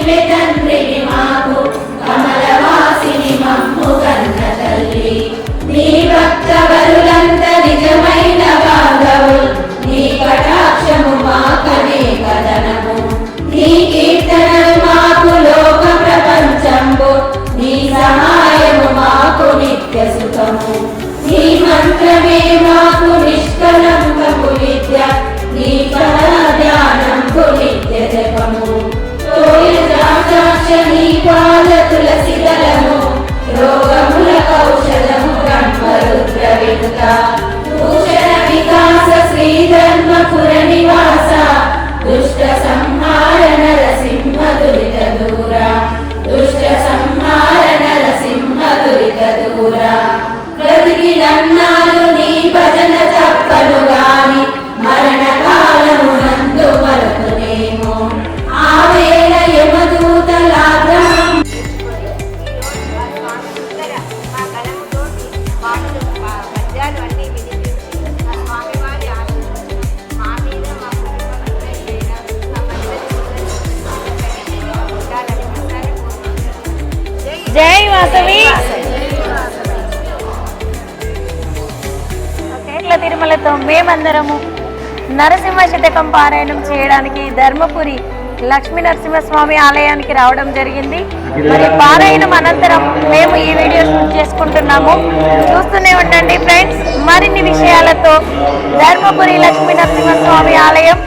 నీవే తండ్రివి మాకు కమలవాసిని మమ్ము కన్న తల్లి నీ భక్త వరులంత నిజమైన బాంధవులు నీ కటాక్షము మాకనే కదనము నీ కీర్తనలు మాకు లోక ప్రపంచంబు నీ సహాయము మాకు నిత్య సుఖము నీ మంత్రమే మాకు నిష్కలంకపు విద్య నీ పద ధ్యానంబు నిత్య జపము తోయ ద్రాక్ష నీ పాద తులసి దళము రోగముల ఔషధము బ్రహ్మరుద్ర వినుత భూషణ వికాస శ్రీధర్మపుర నివాస దుష్ట సంహార నరసింహ దురిత దూర దుష్ట సంహార నరసింహ దురిత దూర బ్రతికినన్నాళ్ళు నీ భజన తప్పను గాని మరణ కాలమునందు మరతునేమో ఆ వేళ యమదూతలాగ్రహం జై వాసవి తిరుమలతో మేమందరము నరసింహ శతకం పారాయణం చేయడానికి ధర్మపురి లక్ష్మీ నరసింహస్వామి ఆలయానికి రావడం జరిగింది. మరి పారాయణం అనంతరం మేము ఈ వీడియో షూట్ చేసుకుంటున్నాము. చూస్తూనే ఉండండి ఫ్రెండ్స్. మరిన్ని విషయాలతో ధర్మపురి లక్ష్మీ నరసింహస్వామి ఆలయం